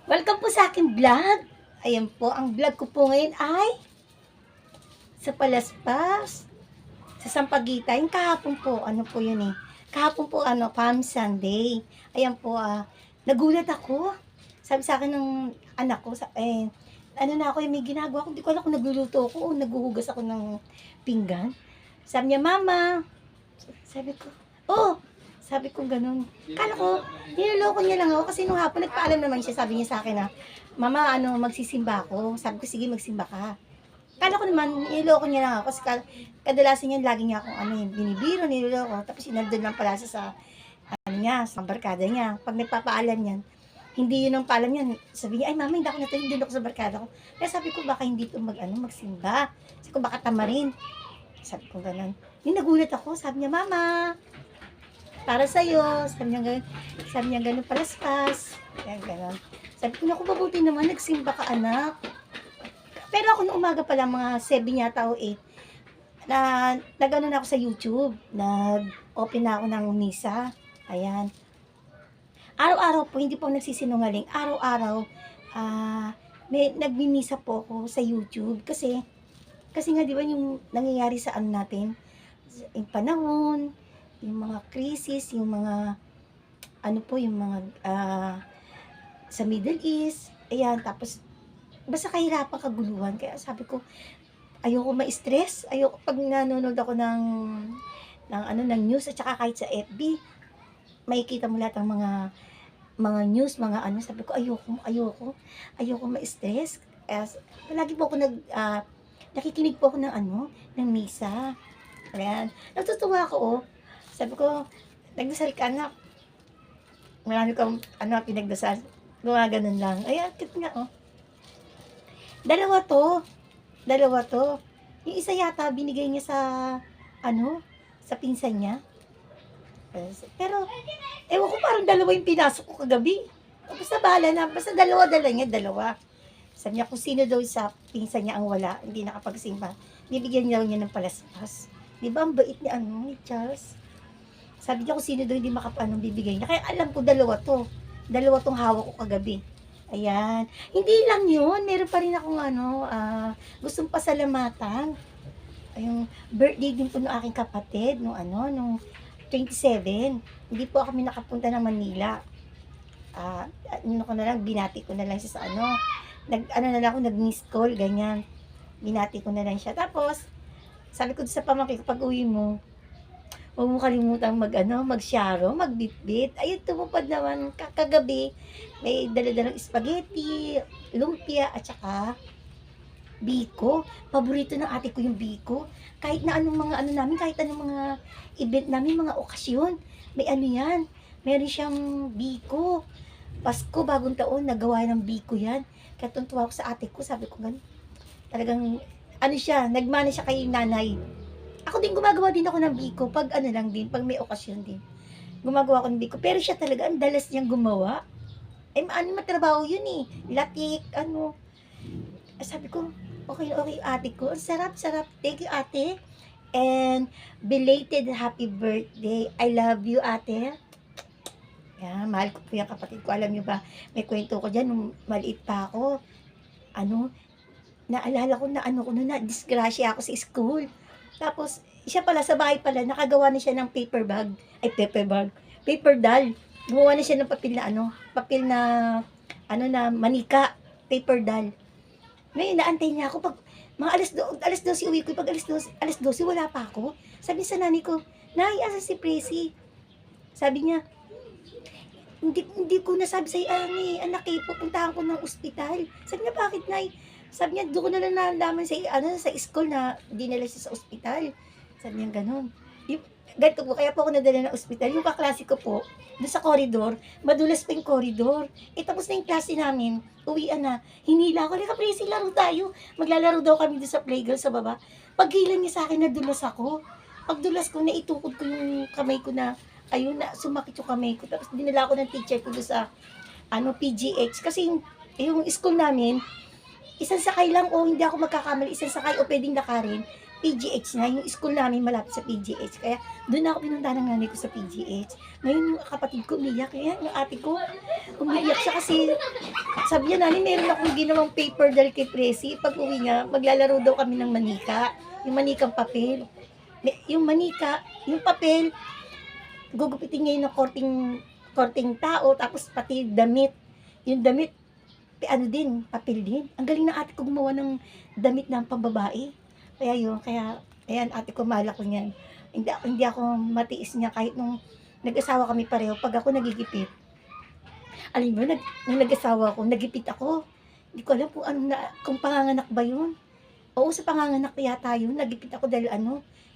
Welcome po sa aking vlog. Ayan po, ang vlog ko po ngayon ay sa Palaspas, sa Sampaguita. Yung kahapon po, ano po yun eh. Kahapon po, Palm Sunday. Ayan po, nagulat ako. Sabi sa akin ng anak ko, ano na ako, may ginagawa ko. Hindi ko alam kung nagluluto ako o naghuhugas ako ng pinggan. Sabi niya, Mama. Sabi ko, oh, sabi ko ganun. Kala ko, niloloko niya lang ako kasi nung hapon nagpaalam naman siya. Sabi niya sa akin na, Mama, magsisimba ako. Sabi ko, sige, magsimba ka. Kala ko naman, niloloko niya lang ako kasi kadalasan niya, lagi niya akong binibiro, niloloko. Tapos inandun lang pala sa sa barkada niya. Pag nagpapaalam yan, hindi yun ang paalam niya. Sabi niya, ay mama, hindi ako natin, doon ako sa barkada ko. Kaya sabi ko, baka hindi ito magsimba. Sabi ko, baka tamarin. Sabi ko, ganun. Yung nagulat ako, sabi niya, Mama, para sa'yo. Sabi niya ganun, Palaspas. Yan, ganun. Sabi ko, naku, mabuti naman, nagsimba ka, anak. Pero ako nung umaga pala, mga 7 yata o 8, nag-ano na ako sa YouTube. Nag-open na ako ng misa. Ayan. Araw-araw po, hindi po nagsisinungaling. Araw-araw, nagmimisa po ako sa YouTube. Kasi nga, di ba, yung nangyayari sa natin, yung panahon, yung mga crisis, yung mga, yung mga, sa Middle East, ayan, tapos, basta kahirapan, kaguluhan, kaya sabi ko, ayoko ma-stress, ayoko, pag nanonood ako ng news, at saka kahit sa FB, makikita mo lahat ng mga news, sabi ko, ayoko ma-stress, palagi po ako nakikinig po ako ng misa, ayan, natutuwa ako, sabi ko, nagdasal ka, anak. Marami kang pinagdasal. Gumaganon lang. Ayan, cute nga, oh. Dalawa to. Yung isa yata, binigay niya sa pinsan niya. Pero, ewan ko, parang dalawa yung pinasok ko kagabi. Basta bahala na. Basta dalawa niya. Sabi niya, kung sino daw sa pinsan niya ang wala, hindi nakapagsimba, bibigyan niya ng Palaspas. Di ba, ang bait ni Charles? Sabi niya kung sino doon hindi bibigay niya. Kaya alam ko dalawa tong hawak ko kagabi. Ayan. Hindi lang yun. Meron pa rin akong gustong pasalamatan. Yung birthday din po ng aking kapatid, nung 27. Hindi po kami nakapunta ng Manila. Binati ko na lang siya sa nag-miss call, ganyan. Binati ko na lang siya. Tapos, sabi ko sa pamangkin ko, pag uwi mo, huwag mo kalimutang mag-sharo, magbitbit. Ayun, tumupad naman kagabi. May dala-dalang spaghetti, lumpia, at saka biko. Paborito ng ate ko yung biko. Kahit na anong mga namin, kahit anong mga event namin, mga okasyon, may yan. Meron siyang biko. Pasko, bagong taon, nagawa ng biko yan. Kaya tuntua ako sa ate ko, sabi ko ganun. Talagang, nagmana siya kay nanay. Ako din, gumagawa din ako ng biko, pag pag may okasyon din. Gumagawa ako ng biko, pero siya talaga, ang dalas niyang gumawa. Matrabaho yun eh. Latik, Sabi ko, okay, ate ko. Ang sarap. Thank you, ate. And, belated happy birthday. I love you, ate. Yeah, mahal ko po yung kapatid ko. Alam niyo ba, may kwento ko dyan, nung maliit pa ako. Naalala ko na disgrasya ako sa school. Tapos, siya pala, sa bahay pala, nakagawa na siya ng paper doll. Gumawa na siya ng papel na manika, paper doll. Ngayon, naantay niya ako, pag mga alas 12 uwi ko, pag alas 12, wala pa ako. Sabi sa nanay ko, Nay, asa si Presi? Sabi niya, hindi ko nasabi sa'yo, anak, pupuntahan ko ng ospital. Sabi niya, bakit, Nay? Sabi niya, doon ko na lang nalaman sa school na dinala siya sa ospital. Sabi niya, ganun. Ganito po, kaya po ako nadala ng ospital. Yung kaklase ko po, doon sa koridor, madulas pa yung koridor. Tapos na yung klase namin, uwian na. Hinila ako, lika, Presi, laro tayo. Maglalaro daw kami doon sa playground sa baba. Paghilan niya sa akin, nadulas ako. Pagdulas ko, naitukod ko yung kamay ko na, sumakit yung kamay ko. Tapos dinala ako ng teacher ko doon sa, PGH. Kasi yung school namin, isang sakay lang, hindi ako magkakamali, isang sakay o pwedeng lakarin, PGH na, yung school namin malapit sa PGH. Kaya doon ako pinunta ng nanay ko sa PGH. Ngayon yung kapatid ko umiyak, kaya yung ate ko umiyak siya kasi sabi niya, "Nani, meron akong ginawang paper dahil kay Presi. Pag uwi niya, maglalaro daw kami ng manika. Yung manikang papel. Yung manika, yung papel, gugupitin niya yun ng korting tao, tapos pati damit. Yung damit, ano din, papel din. Ang galing na ate ko gumawa ng damit na pambabae. Kaya yun, ayan, ate ko, mahal ako niyan. Hindi ako matiis niya kahit nung nag-asawa kami pareho. Pag ako nagigipit, alam mo, nung nag-asawa ko, nagipit ako. Hindi ko alam kung panganganak ba yun. Oo, sa panganganak yata yun. Nagipit ako dahil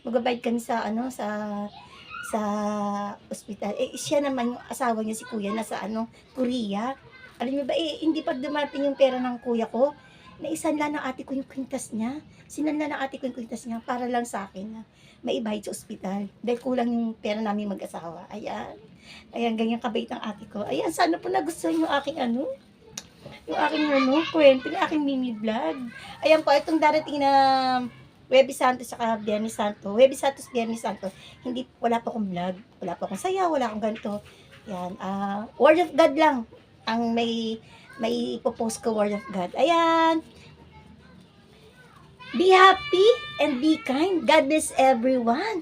magbabayad kami sa ospital. Siya naman, yung asawa niya, si kuya, nasa Korea. Alam niyo ba, hindi pa dumating yung pera ng kuya ko. Naisanla ng ate ko yung kwintas niya. Sinanla ng ate ko yung kwintas niya para lang sa akin na maibayad sa ospital. Dahil kulang yung pera namin mag-asawa. Ayan. Ayan, ganyan kabait ang ate ko. Ayan, sana po nagustuhan yung aking kwento, yung aking mini vlog. Ayan po, itong darating na Huwebes Santo saka Biyernes Santo. Huwebes Santo, Biyernes Santo. Wala pa akong vlog. Wala pa akong sayaw, wala akong ganito. Yan, Word of God lang ang may ipopost ko, Word of God. Ayan. Be happy and be kind. God bless everyone.